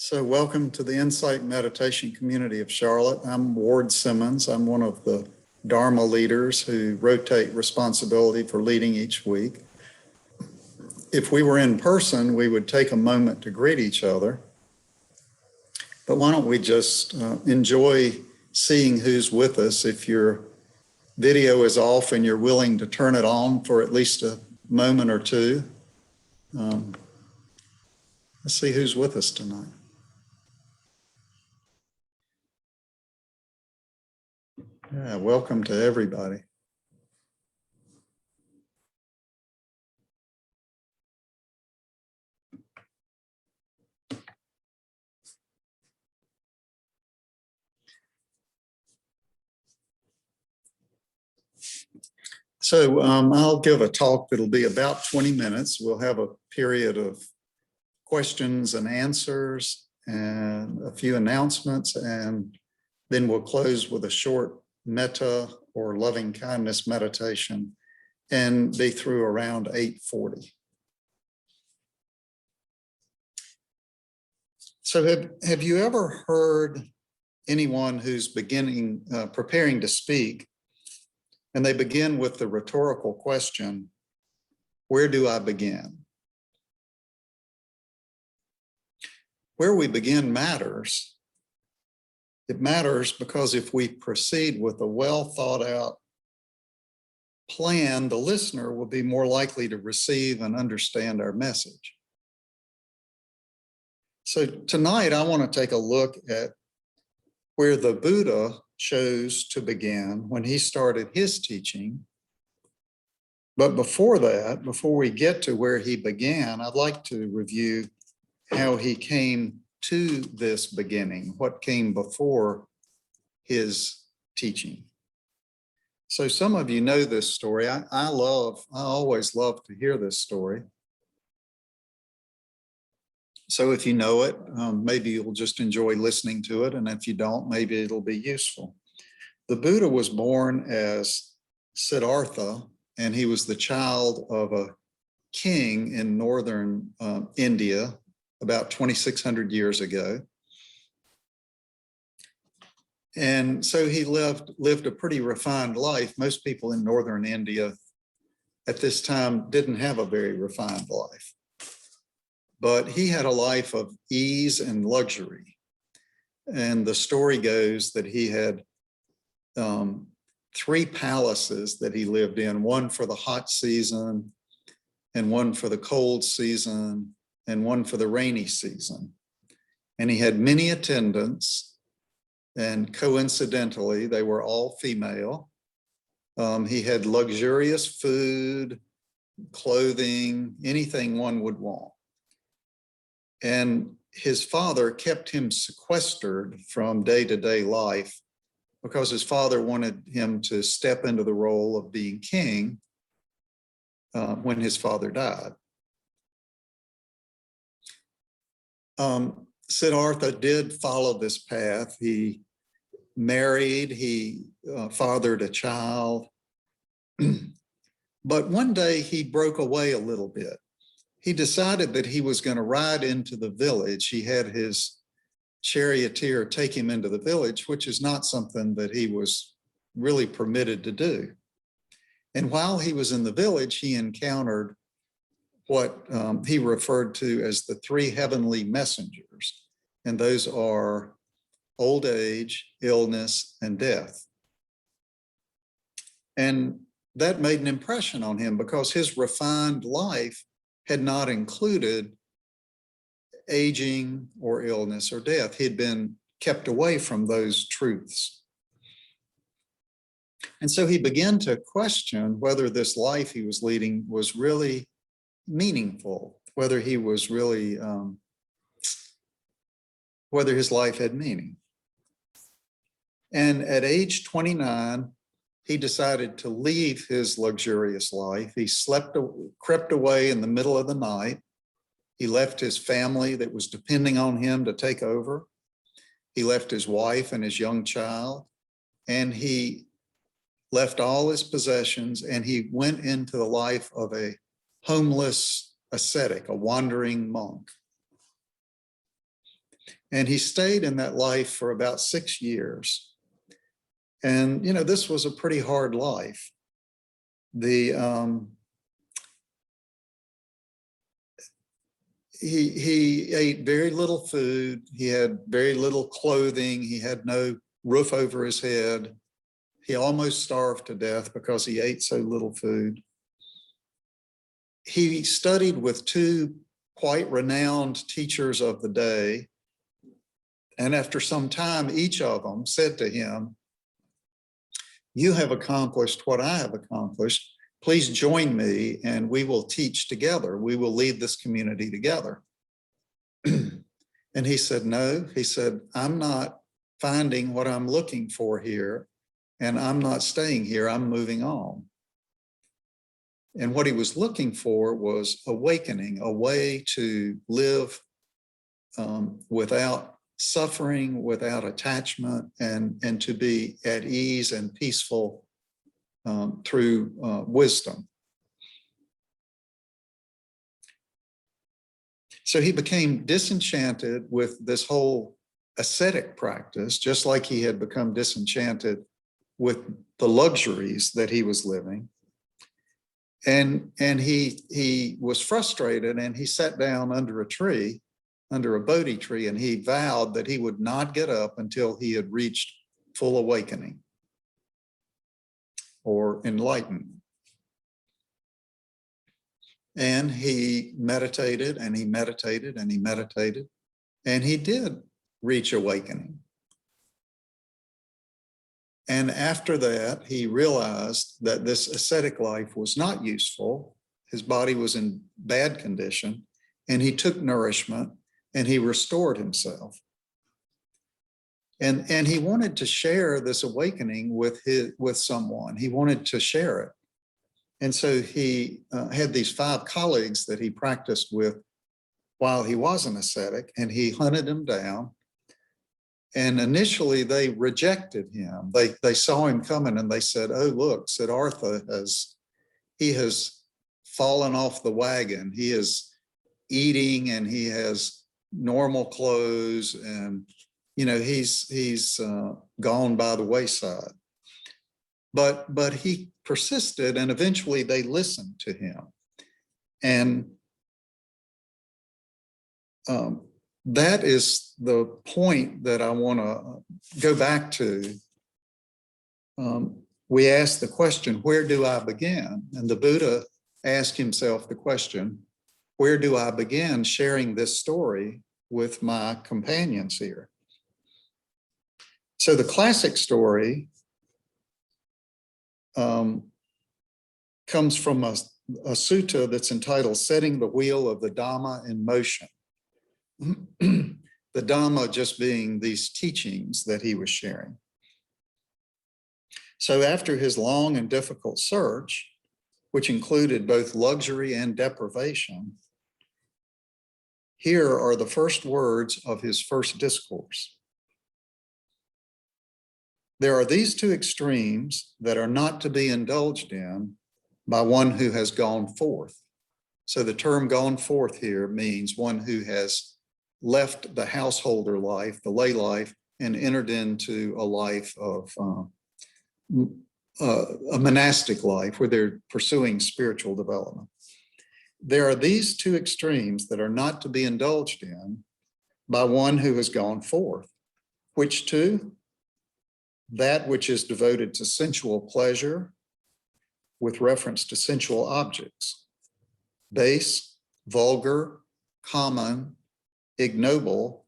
So welcome to the Insight Meditation community of Charlotte. I'm Ward Simmons. I'm one of the Dharma leaders who rotate responsibility for leading each week. If we were in person, we would take a moment to greet each other. But why don't we just enjoy seeing who's with us. If your video is off and you're willing to turn it on for at least a moment or two. Let's see who's with us tonight. Yeah, welcome to everybody. So I'll give a talk that'll be about 20 minutes. We'll have a period of questions and answers and a few announcements, and then we'll close with a short metta or loving kindness meditation and be through around 8:40. So have you ever heard anyone who's preparing to speak, and they begin with the rhetorical question, where do I begin? Where we begin matters. It matters because if we proceed with a well thought out plan, the listener will be more likely to receive and understand our message. So tonight I want to take a look at where the Buddha chose to begin when he started his teaching. But before that, before we get to where he began, I'd like to review how he came to this beginning, what came before his teaching. So some of you know this story. I always love to hear this story. So if you know it, maybe you'll just enjoy listening to it. And if you don't, maybe it'll be useful. The Buddha was born as Siddhartha, and he was the child of a king in northern India about 2,600 years ago. And so he lived a pretty refined life. Most people in northern India at this time didn't have a very refined life. But he had a life of ease and luxury. And the story goes that he had 3 palaces that he lived in, one for the hot season, and one for the cold season, and one for the rainy season. And he had many attendants, and coincidentally, they were all female. He had luxurious food, clothing, anything one would want. And his father kept him sequestered from day-to-day life because his father wanted him to step into the role of being king when his father died. Siddhartha did follow this path. He married, he fathered a child, but one day he broke away a little bit. He decided that he was going to ride into the village. He had his charioteer take him into the village, which is not something that he was really permitted to do. And while he was in the village, he encountered what he referred to as the 3 heavenly messengers. And those are old age, illness, and death. And that made an impression on him because his refined life had not included aging or illness or death. He'd been kept away from those truths. And so he began to question whether this life he was leading was really meaningful, whether he was really, whether his life had meaning. And at age 29, he decided to leave his luxurious life. He crept away in the middle of the night. He left his family that was depending on him to take over. He left his wife and his young child, and he left all his possessions, and he went into the life of a homeless ascetic, a wandering monk. And he stayed in that life for about 6 years. And, this was a pretty hard life. He ate very little food. He had very little clothing. He had no roof over his head. He almost starved to death because he ate so little food. He studied with 2 quite renowned teachers of the day. And after some time, each of them said to him, "You have accomplished what I have accomplished. Please join me and we will teach together. We will lead this community together." And he said, "No," he said, "I'm not finding what I'm looking for here, and I'm not staying here. I'm moving on." And what he was looking for was awakening, a way to live without suffering, without attachment, and to be at ease and peaceful through wisdom. So he became disenchanted with this whole ascetic practice, just like he had become disenchanted with the luxuries that he was living. And he was frustrated, and he sat down under a tree, under a Bodhi tree, and he vowed that he would not get up until he had reached full awakening or enlightenment. And he meditated and he meditated and he meditated, and he did reach awakening. And after that, he realized that this ascetic life was not useful. His body was in bad condition, and he took nourishment and he restored himself. And he wanted to share this awakening with someone. He wanted to share it. And so he had these 5 colleagues that he practiced with while he was an ascetic, and he hunted them down. And initially they rejected him. They saw him coming and they said, "Oh, look, Siddhartha has fallen off the wagon. He is eating and he has normal clothes, and he's gone by the wayside." But he persisted, and eventually they listened to him. And that is the point that I want to go back to. We asked the question, where do I begin? And the Buddha asked himself the question, where do I begin sharing this story with my companions here? So the classic story comes from a sutta that's entitled "Setting the Wheel of the Dharma in Motion." The Dharma just being these teachings that he was sharing. So after his long and difficult search, which included both luxury and deprivation, here are the first words of his first discourse. "There are these 2 extremes that are not to be indulged in by one who has gone forth." So the term "gone forth" here means one who has left the householder life, the lay life, and entered into a life of a monastic life where they're pursuing spiritual development. "There are these 2 extremes that are not to be indulged in by one who has gone forth." Which 2? That which is devoted to sensual pleasure with reference to sensual objects, base, vulgar, common, ignoble,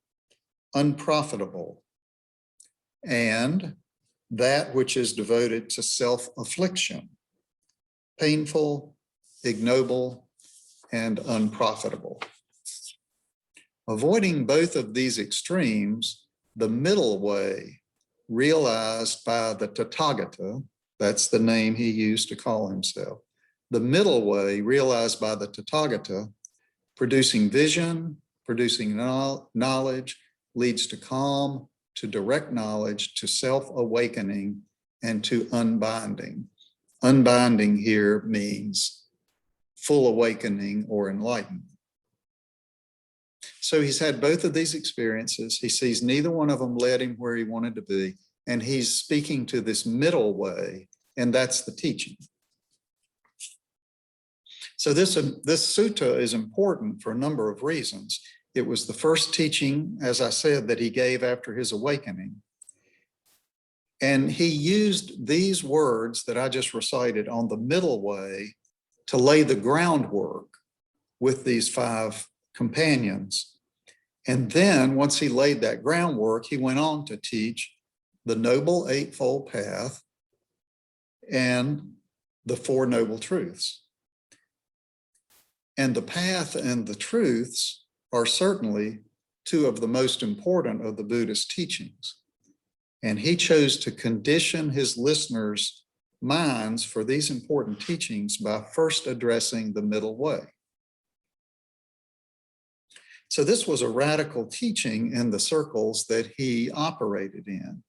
unprofitable, and that which is devoted to self-affliction, painful, ignoble, and unprofitable. Avoiding both of these extremes, the middle way realized by the Tathagata That's the name he used to call himself. The middle way, realized by the Tathagata, producing vision, producing knowledge, leads to calm, to direct knowledge, to self-awakening, and to unbinding. Unbinding here means full awakening or enlightenment. So he's had both of these experiences. He sees neither one of them led him where he wanted to be. And he's speaking to this middle way, and that's the teaching. So this sutta is important for a number of reasons. It was the first teaching, as I said, that he gave after his awakening. And he used these words that I just recited on the middle way to lay the groundwork with these 5 companions. And then once he laid that groundwork, he went on to teach the Noble Eightfold Path and the 4 Noble Truths. And the path and the truths are certainly 2 of the most important of the Buddhist teachings. And he chose to condition his listeners' minds for these important teachings by first addressing the middle way. So this was a radical teaching in the circles that he operated in.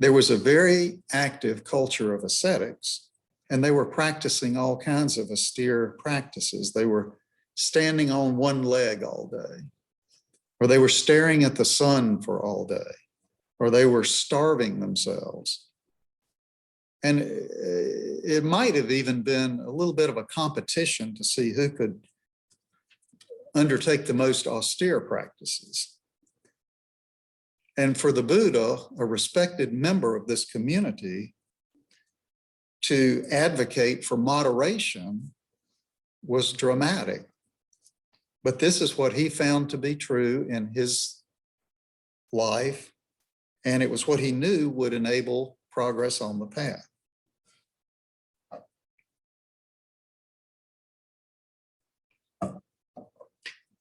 There was a very active culture of ascetics, and they were practicing all kinds of austere practices. They were standing on one leg all day, or they were staring at the sun for all day, or they were starving themselves. And it might have even been a little bit of a competition to see who could undertake the most austere practices. And for the Buddha, a respected member of this community, to advocate for moderation was dramatic. But this is what he found to be true in his life, and it was what he knew would enable progress on the path.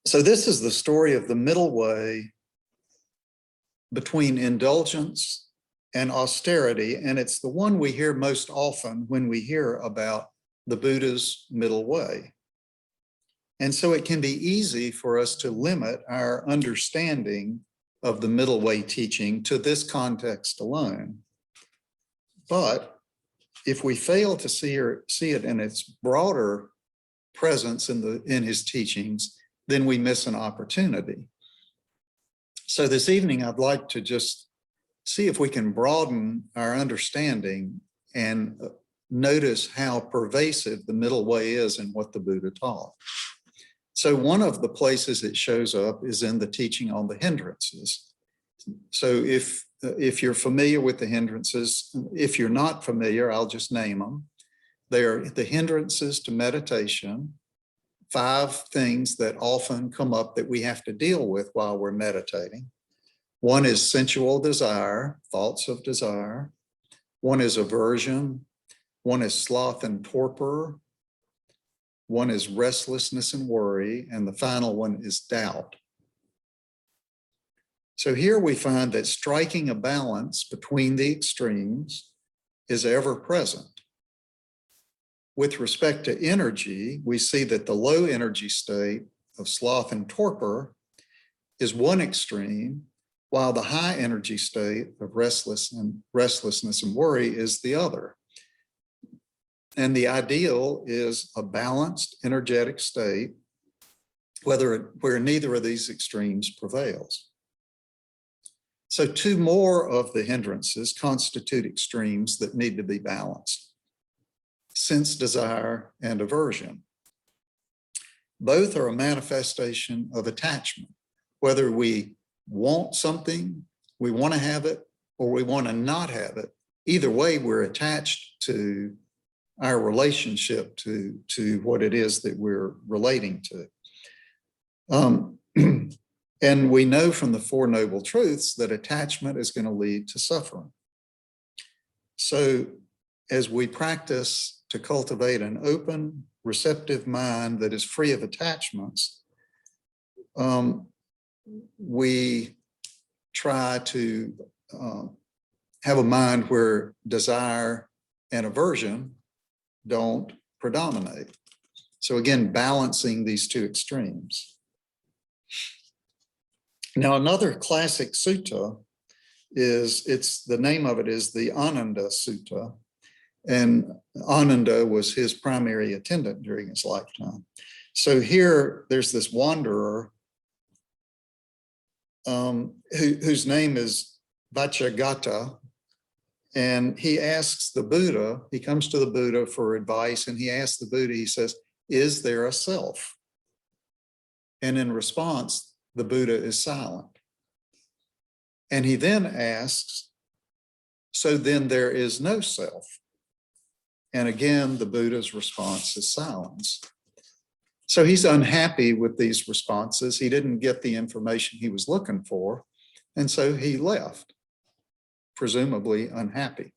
So this is the story of the middle way between indulgence and austerity, and it's the one we hear most often when we hear about the Buddha's middle way. And so it can be easy for us to limit our understanding of the middle way teaching to this context alone. But if we fail to see it in its broader presence in his teachings, then we miss an opportunity. So this evening, I'd like to just see if we can broaden our understanding and notice how pervasive the middle way is in what the Buddha taught. So one of the places it shows up is in the teaching on the hindrances. So if you're familiar with the hindrances, if you're not familiar, I'll just name them. They are the hindrances to meditation, 5 things that often come up that we have to deal with while we're meditating. One is sensual desire, thoughts of desire. One is aversion. One is sloth and torpor. One is restlessness and worry. And the final one is doubt. So here we find that striking a balance between the extremes is ever present. With respect to energy, we see that the low energy state of sloth and torpor is one extreme, while the high energy state of restlessness and worry is the other. And the ideal is a balanced energetic state, where neither of these extremes prevails. So 2 more of the hindrances constitute extremes that need to be balanced: sense desire and aversion. Both are a manifestation of attachment. Whether we want something, we want to have it, or we want to not have it, either way, we're attached to our relationship to what it is that we're relating to. And we know from the 4 Noble Truths that attachment is going to lead to suffering. So as we practice to cultivate an open, receptive mind that is free of attachments, we try to have a mind where desire and aversion don't predominate. So again, balancing these two extremes. Now, another classic sutta the name of it is the Ananda Sutta. And Ananda was his primary attendant during his lifetime. So here, there's this wanderer whose name is Vacchagotta, and he asks the Buddha, he comes to the Buddha for advice, and he asks the Buddha, he says, is there a self? And in response, the Buddha is silent. And he then asks, so then there is no self? And again, the Buddha's response is silence. So he's unhappy with these responses. He didn't get the information he was looking for. And so he left, presumably unhappy.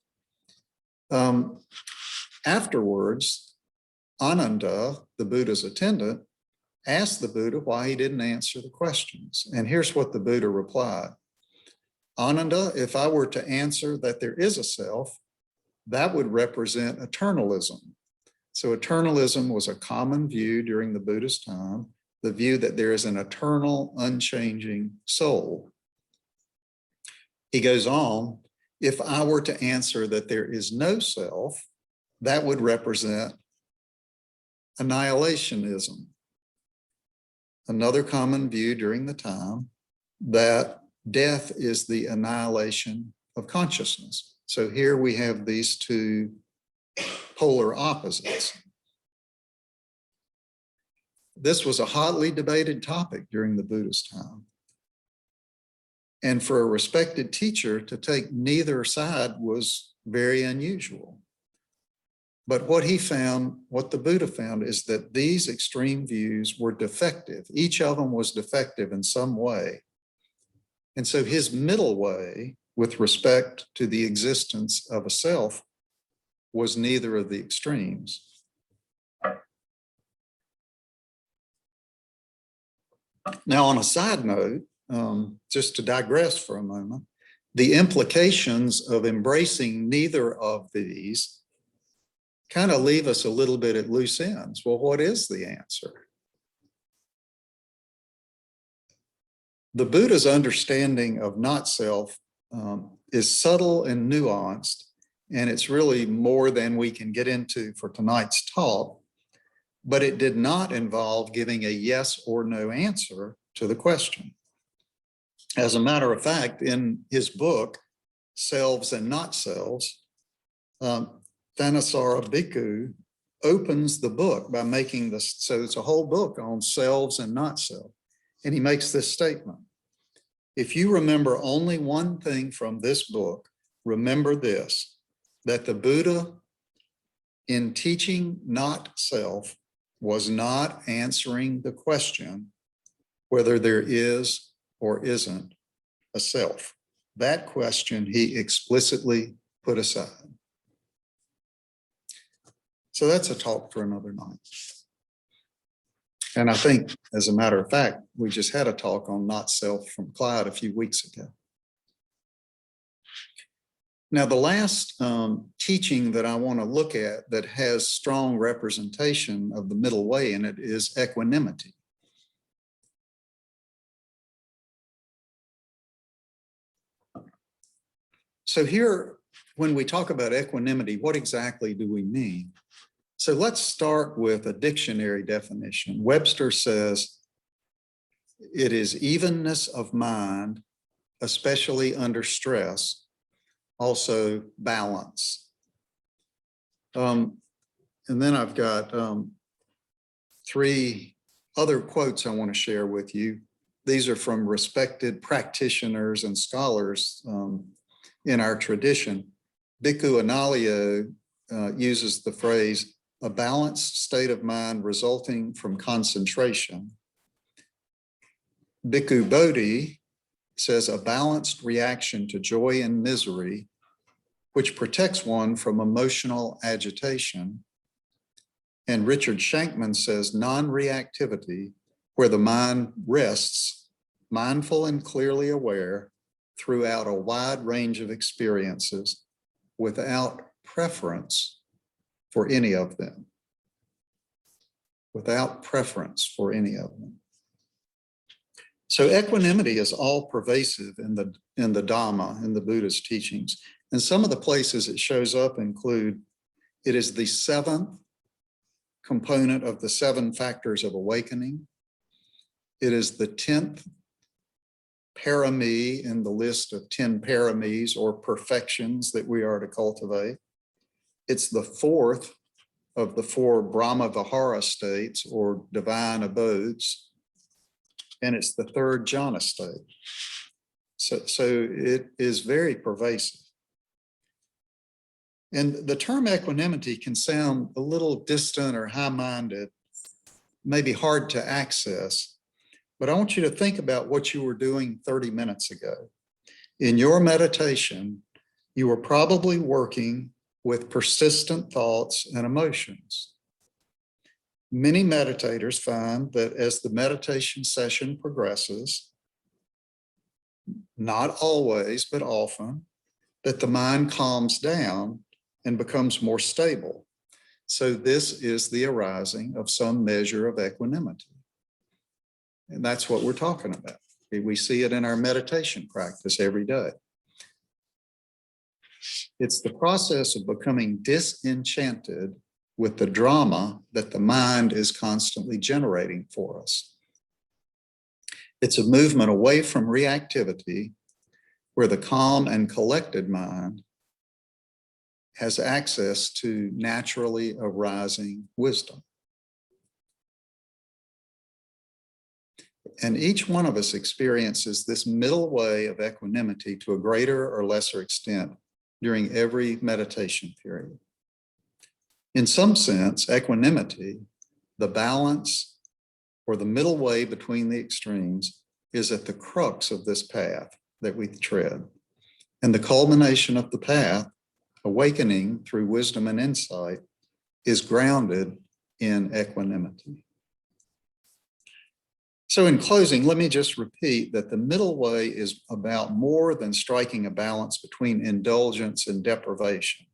Afterwards, Ananda, the Buddha's attendant, asked the Buddha why he didn't answer the questions. And here's what the Buddha replied. Ananda, if I were to answer that there is a self, that would represent eternalism. So eternalism was a common view during the Buddha's time, the view that there is an eternal, unchanging soul. He goes on, if I were to answer that there is no self, that would represent annihilationism. Another common view during the time that death is the annihilation of consciousness. So here we have these two polar opposites. This was a hotly debated topic during the Buddha's time. And for a respected teacher to take neither side was very unusual. But what the Buddha found is that these extreme views were defective. Each of them was defective in some way. And so his middle way, with respect to the existence of a self, was neither of the extremes. Now, on a side note, just to digress for a moment, the implications of embracing neither of these kind of leave us a little bit at loose ends. Well, what is the answer? The Buddha's understanding of not self is subtle and nuanced, and it's really more than we can get into for tonight's talk, but it did not involve giving a yes or no answer to the question. As a matter of fact, in his book, Selves and Not Selves, Thanissaro Bhikkhu opens the book by making this, so it's a whole book on selves and not self. And he makes this statement. If you remember only one thing from this book, remember this, that the Buddha, in teaching not self, was not answering the question whether there is or isn't a self. That question he explicitly put aside. So that's a talk for another night. And I think, as a matter of fact, we just had a talk on not self from Clyde a few weeks ago. Now, the last teaching that I want to look at that has strong representation of the middle way in it is equanimity. So here, when we talk about equanimity, what exactly do we mean? So let's start with a dictionary definition. Webster says, it is evenness of mind, especially under stress, also balance. And then I've got 3 other quotes I want to share with you. These are from respected practitioners and scholars in our tradition. Bhikkhu Analayo uses the phrase, a balanced state of mind resulting from concentration. Bhikkhu Bodhi says a balanced reaction to joy and misery, which protects one from emotional agitation. And Richard Shankman says non-reactivity, where the mind rests, mindful and clearly aware throughout a wide range of experiences without preference for any of them. Without preference for any of them. So equanimity is all pervasive in the Dharma, in the Buddha's teachings. And some of the places it shows up include, it is the seventh component of the 7 factors of awakening. It is the 10th parami in the list of 10 paramis or perfections that we are to cultivate. It's the 4th of the 4 Brahma Vihara states or divine abodes. And it's the 3rd jhana state. So it is very pervasive. And the term equanimity can sound a little distant or high-minded, maybe hard to access, but I want you to think about what you were doing 30 minutes ago. In your meditation, you were probably working with persistent thoughts and emotions. Many meditators find that as the meditation session progresses, not always, but often, that the mind calms down and becomes more stable. So this is the arising of some measure of equanimity. And that's what we're talking about. We see it in our meditation practice every day. It's the process of becoming disenchanted with the drama that the mind is constantly generating for us. It's a movement away from reactivity, where the calm and collected mind has access to naturally arising wisdom. And each one of us experiences this middle way of equanimity to a greater or lesser extent during every meditation period. In some sense, equanimity, the balance or the middle way between the extremes, is at the crux of this path that we tread. And the culmination of the path, awakening through wisdom and insight, is grounded in equanimity. So in closing, let me just repeat that the middle way is about more than striking a balance between indulgence and deprivation.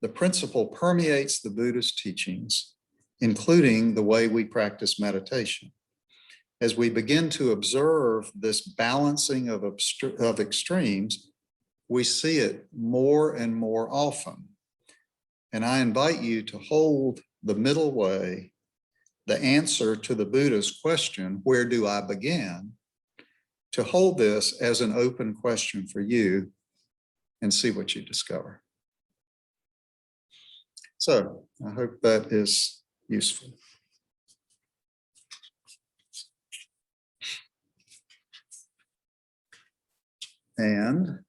The principle permeates the Buddha's teachings, including the way we practice meditation. As we begin to observe this balancing of extremes, we see it more and more often. And I invite you to hold the middle way, the answer to the Buddha's question, where do I begin? To hold this as an open question for you and see what you discover. So I hope that is useful. And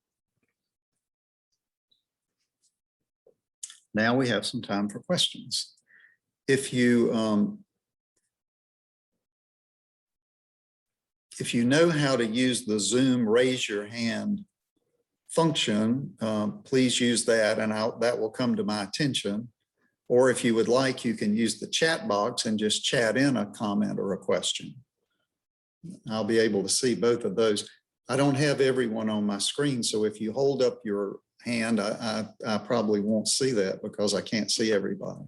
now we have some time for questions. If you know how to use the Zoom raise your hand function, please use that, and that will come to my attention. Or if you would like, you can use the chat box and just chat in a comment or a question. I'll be able to see both of those. I don't have everyone on my screen, so if you hold up your hand, I probably won't see that because I can't see everybody.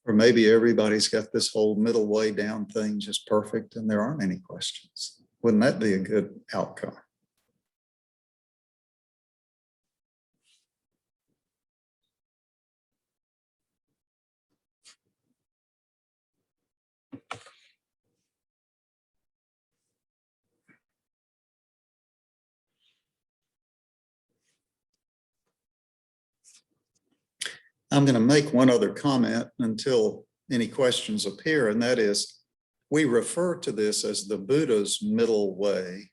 Or maybe everybody's got this whole middle way down thing just perfect and there aren't any questions. Wouldn't that be a good outcome? I'm going to make one other comment until any questions appear, and that is, we refer to this as the Buddha's middle way.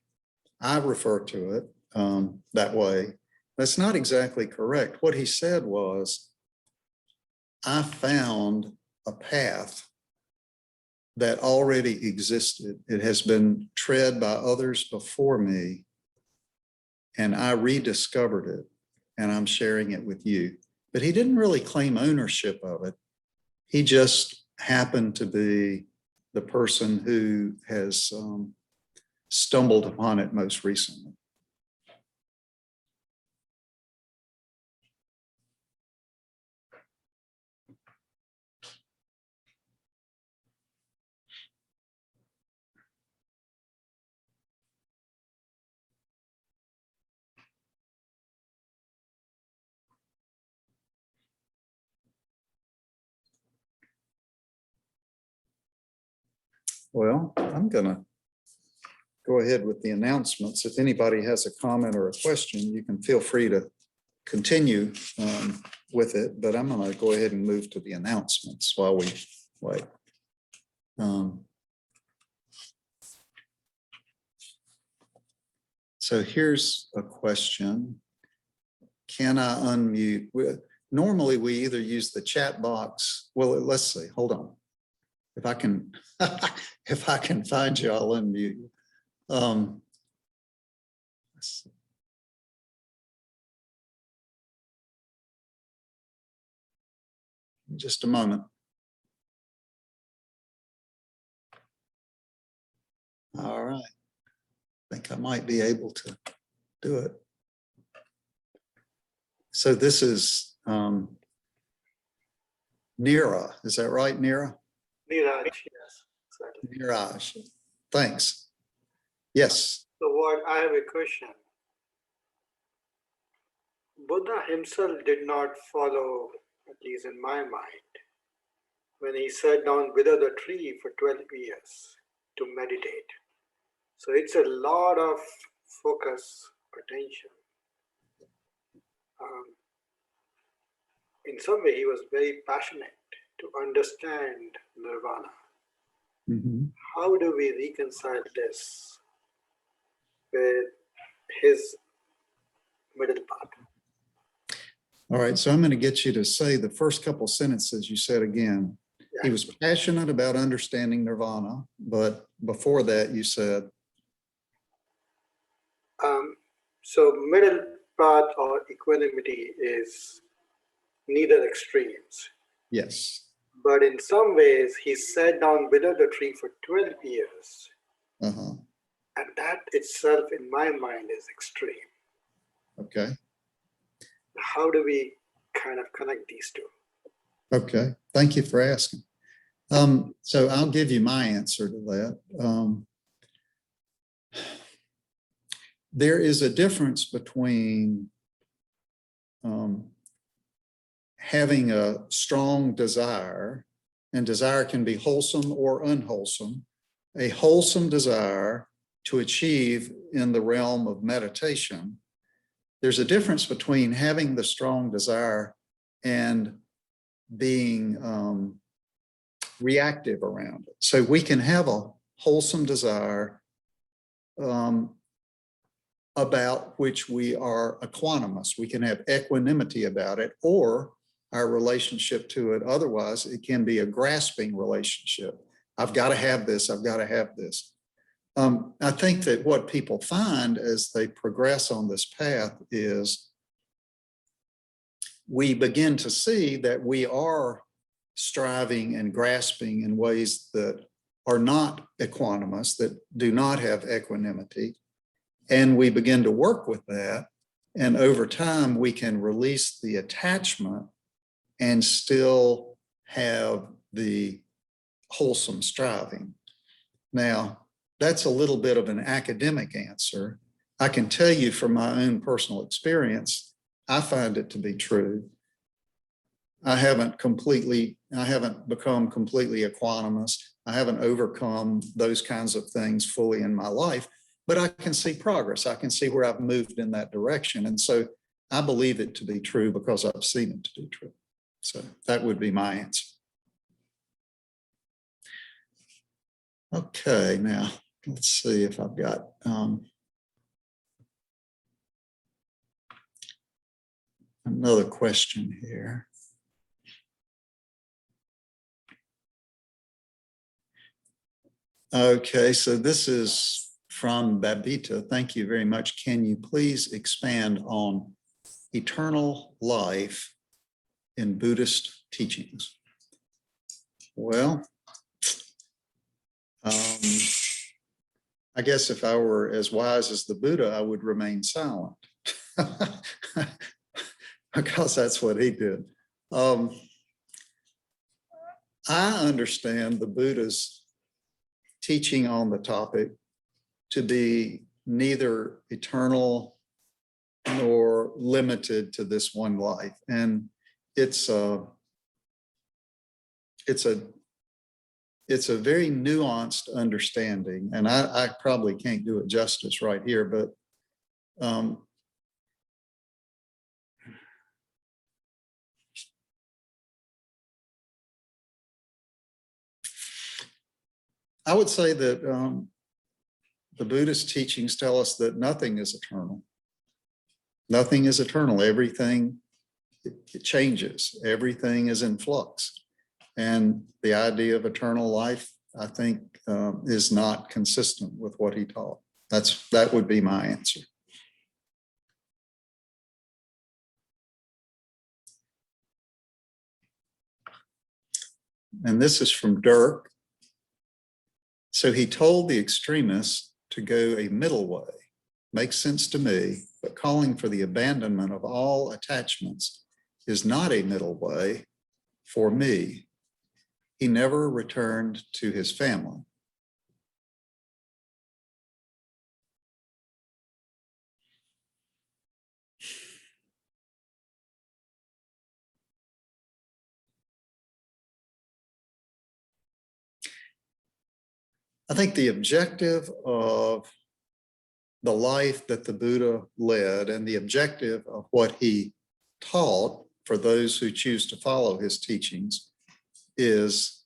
I refer to it that way. That's not exactly correct. What he said was, I found a path that already existed. It has been tread by others before me, and I rediscovered it, and I'm sharing it with you. But he didn't really claim ownership of it. He just happen to be the person who has stumbled upon it most recently. Well, I'm going to go ahead with the announcements. If anybody has a comment or a question, you can feel free to continue with it, but I'm going to go ahead and move to the announcements while we wait. So here's a question. Can I unmute? Normally we either use the chat box. Well, let's see, hold on. If I can, if I can find you, I'll unmute you. Let's see. Just a moment. All right. I think I might be able to do it. So this is Neera. Is that right, Neera? Niraj, yes, exactly. Niraj. Thanks. Yes. So I have a question. Buddha himself did not follow, at least in my mind, when he sat down below the tree for 12 years to meditate. So it's a lot of focus, attention. In some way, he was very passionate to understand nirvana. Mm-hmm. How do we reconcile this with his middle path? All right, so I'm going to get you to say the first couple sentences you said again. Yeah. He was passionate about understanding nirvana, but before that you said? So middle path or equanimity is neither extremes. Yes. But in some ways, he sat down below the tree for 12 years. Uh-huh. And that itself, in my mind, is extreme. Okay. How do we kind of connect these two? Okay. Thank you for asking. So I'll give you my answer to that. There is a difference between having a strong desire, and desire can be wholesome or unwholesome, a wholesome desire to achieve in the realm of meditation. There's a difference between having the strong desire and being reactive around it. So we can have a wholesome desire about which we are equanimous. We can have equanimity about it, or our relationship to it. Otherwise, it can be a grasping relationship. I've got to have this. I've got to have this. I think that what people find as they progress on this path is we begin to see that we are striving and grasping in ways that are not equanimous, that do not have equanimity. And we begin to work with that. And over time, we can release the attachment and still have the wholesome striving. Now, that's a little bit of an academic answer. I can tell you from my own personal experience, I find it to be true. I haven't become completely equanimous. I haven't overcome those kinds of things fully in my life, but I can see progress. I can see where I've moved in that direction. And so I believe it to be true because I've seen it to be true. So that would be my answer. Okay, now let's see if I've got another question here. Okay, so this is from Babita. Thank you very much. Can you please expand on eternal life in Buddhist teachings? Well, I guess if I were as wise as the Buddha, I would remain silent. Because that's what he did. I understand the Buddha's teaching on the topic to be neither eternal nor limited to this one life. And it's a very nuanced understanding, and I probably can't do it justice right here, but I would say that the Buddhist teachings tell us that nothing is eternal. Nothing is eternal. Everything, it changes. Everything is in flux. And the idea of eternal life, I think, is not consistent with what he taught. That would be my answer. And this is from Dirk. So he told the extremists to go a middle way. Makes sense to me, but calling for the abandonment of all attachments is not a middle way for me. He never returned to his family. I think the objective of the life that the Buddha led and the objective of what he taught for those who choose to follow his teachings is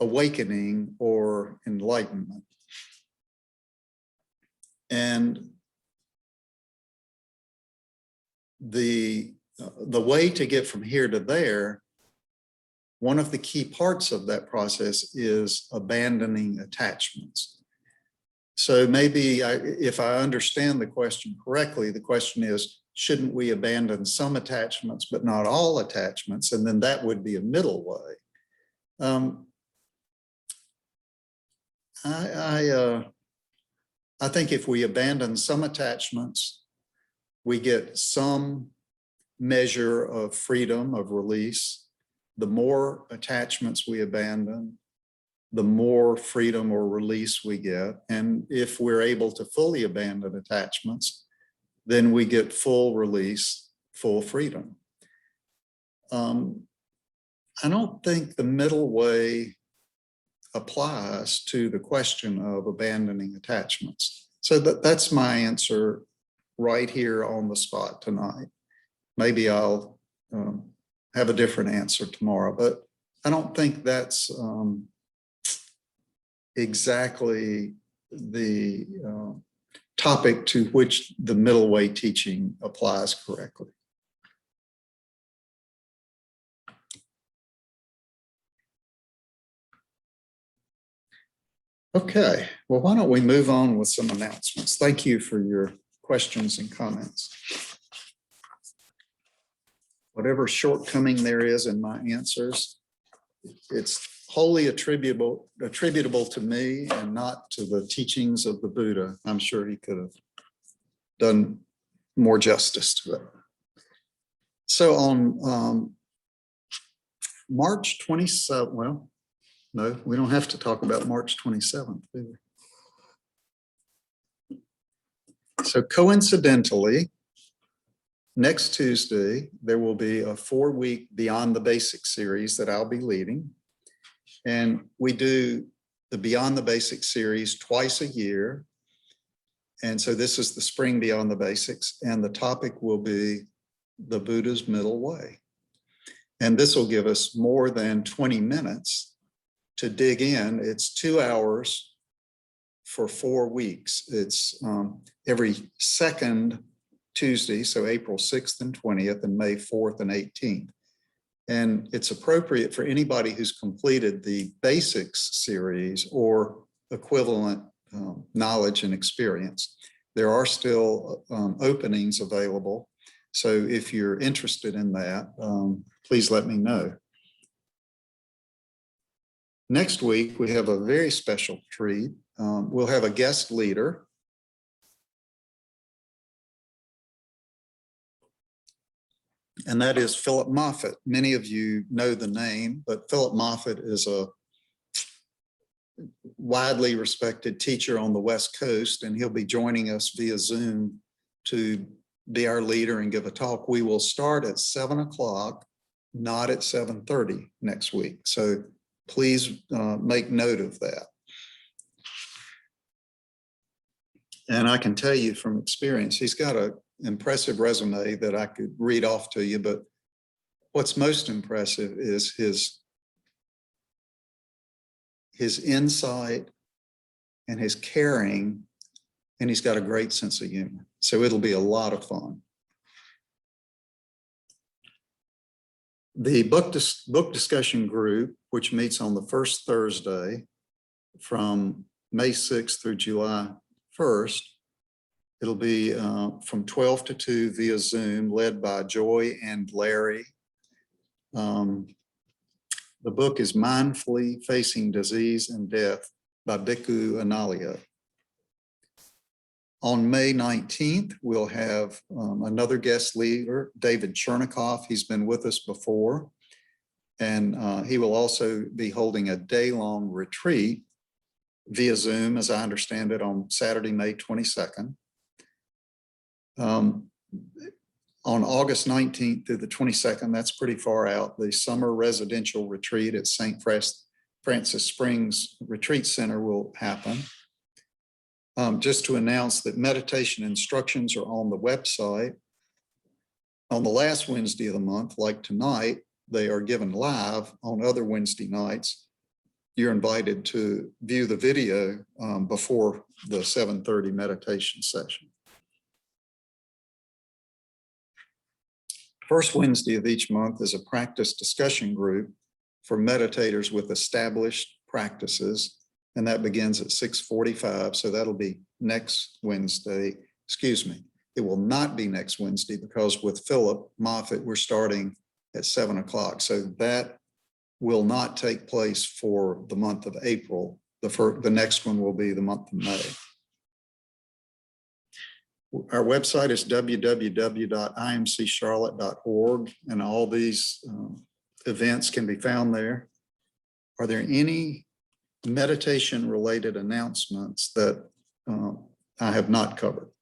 awakening or enlightenment. And the way to get from here to there, one of the key parts of that process is abandoning attachments. So maybe if I understand the question correctly, the question is, shouldn't we abandon some attachments, but not all attachments? And then that would be a middle way. I think if we abandon some attachments, we get some measure of freedom, of release. The more attachments we abandon, the more freedom or release we get. And if we're able to fully abandon attachments, then we get full release, full freedom. I don't think the middle way applies to the question of abandoning attachments. So that's my answer right here on the spot tonight. Maybe I'll have a different answer tomorrow, but I don't think that's exactly the topic to which the middle way teaching applies correctly. Okay, well, why don't we move on with some announcements? Thank you for your questions and comments. Whatever shortcoming there is in my answers, it's wholly attributable to me and not to the teachings of the Buddha. I'm sure he could have done more justice to it. So on March 27th, well, no, we don't have to talk about March 27th, do we? So coincidentally, next Tuesday, there will be a 4-week Beyond the Basics series that I'll be leading. And we do the Beyond the Basics series twice a year. And so this is the spring Beyond the Basics, and the topic will be the Buddha's middle way. And this will give us more than 20 minutes to dig in. It's 2 hours for 4 weeks. It's every second Tuesday, so April 6th and 20th, and May 4th and 18th. And it's appropriate for anybody who's completed the Basics series or equivalent knowledge and experience. There are still openings available. So if you're interested in that, please let me know. Next week, we have a very special treat. We'll have a guest leader. And that is Philip Moffitt. Many of you know the name, but Philip Moffitt is a widely respected teacher on the West Coast, and he'll be joining us via Zoom to be our leader and give a talk. We will start at 7 o'clock, not at 7:30 next week. So please make note of that. And I can tell you from experience, he's got an impressive resume that I could read off to you, but what's most impressive is his insight and his caring, and he's got a great sense of humor. So it'll be a lot of fun. The book discussion group, which meets on the first Thursday from May 6th through July 1st, it'll be from 12 to 2 via Zoom, led by Joy and Larry. The book is Mindfully Facing Disease and Death by Bhikkhu Analia. On May 19th, we'll have another guest leader, David Chernikoff. He's been with us before, and he will also be holding a day-long retreat via Zoom, as I understand it, on Saturday, May 22nd. On August 19th through the 22nd, that's pretty far out, the summer residential retreat at St. Francis Springs Retreat Center will happen. Just to announce that meditation instructions are on the website. On the last Wednesday of the month, like tonight, they are given live. On other Wednesday nights, you're invited to view the video before the 7:30 meditation session. First Wednesday of each month is a practice discussion group for meditators with established practices, and that begins at 6:45. So that'll be next Wednesday. Excuse me, it will not be next Wednesday, because with Philip Moffitt, we're starting at 7 o'clock. So that will not take place for the month of April. The next one will be the month of May. Our website is www.imccharlotte.org, and all these events can be found there. Are there any meditation-related announcements that I have not covered?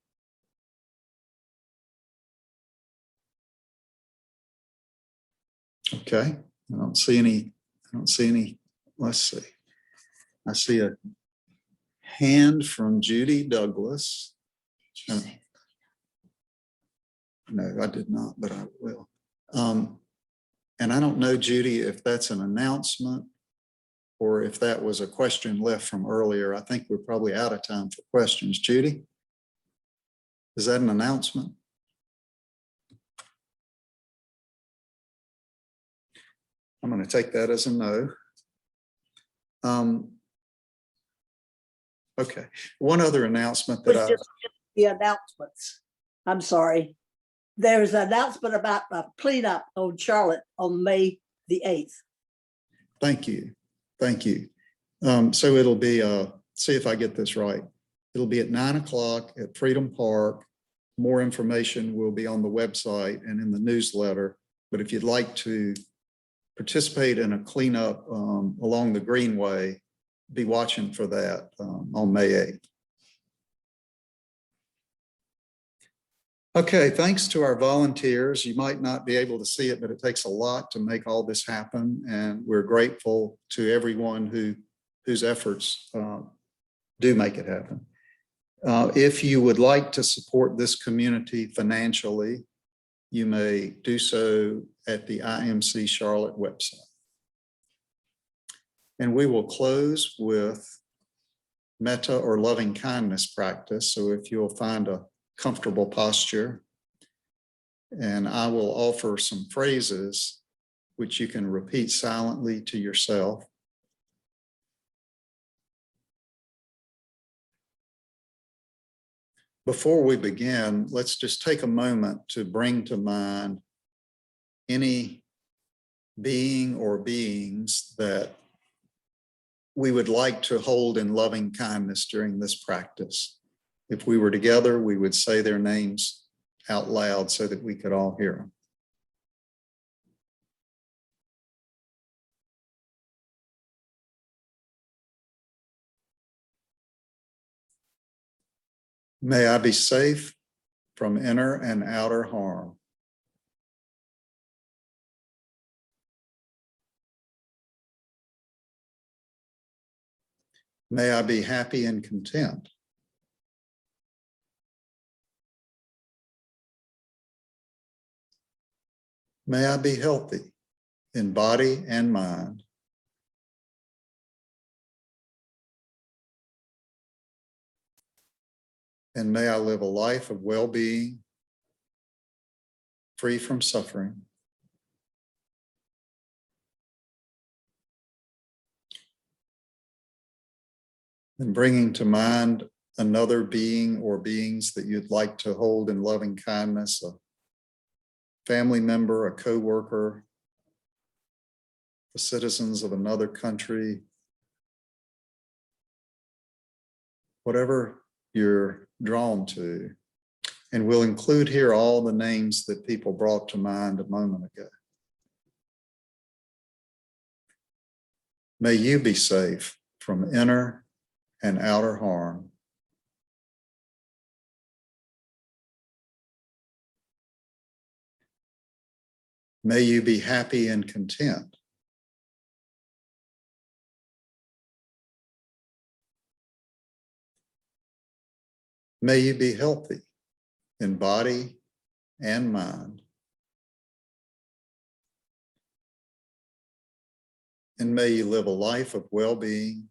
Okay, I don't see any. Let's see. I see a hand from Judy Douglas. No, I did not, but I will. And I don't know, Judy, if that's an announcement or if that was a question left from earlier. I think we're probably out of time for questions. Judy, is that an announcement? I'm going to take that as a no. Okay, one other announcement that the announcements. I'm sorry. There's an announcement about a cleanup on Charlotte on May the 8th. Thank you. Thank you. So it'll be, see if I get this right. It'll be at 9 o'clock at Freedom Park. More information will be on the website and in the newsletter. But if you'd like to participate in a cleanup along the Greenway, be watching for that on May 8th. Okay, thanks to our volunteers. You might not be able to see it, but it takes a lot to make all this happen. And we're grateful to everyone whose efforts do make it happen. If you would like to support this community financially, you may do so at the IMC Charlotte website. And we will close with metta or loving kindness practice. So if you'll find a comfortable posture, and I will offer some phrases which you can repeat silently to yourself. Before we begin, let's just take a moment to bring to mind any being or beings that we would like to hold in loving kindness during this practice. If we were together, we would say their names out loud so that we could all hear them. May I be safe from inner and outer harm. May I be happy and content. May I be healthy in body and mind. And may I live a life of well-being, free from suffering. And bringing to mind another being or beings that you'd like to hold in loving kindness, a family member, a coworker, the citizens of another country, whatever you're drawn to. And we'll include here all the names that people brought to mind a moment ago. May you be safe from inner and outer harm. May you be happy and content. May you be healthy in body and mind. And may you live a life of well-being,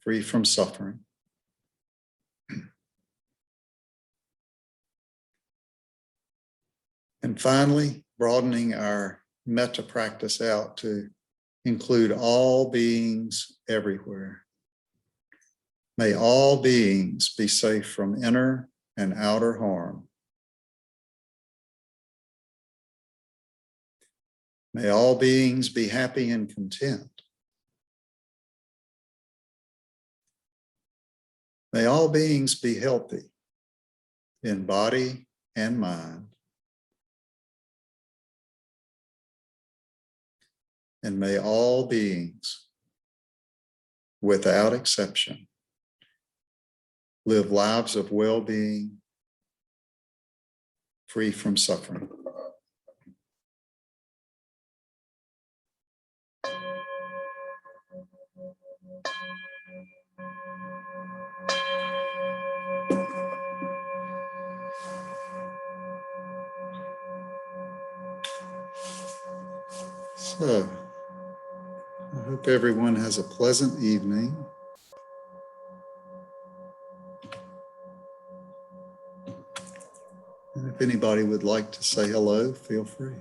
free from suffering. And finally, broadening our metta practice out to include all beings everywhere. May all beings be safe from inner and outer harm. May all beings be happy and content. May all beings be healthy in body and mind. And may all beings, without exception, live lives of well-being, free from suffering. So, I hope everyone has a pleasant evening. And if anybody would like to say hello, feel free.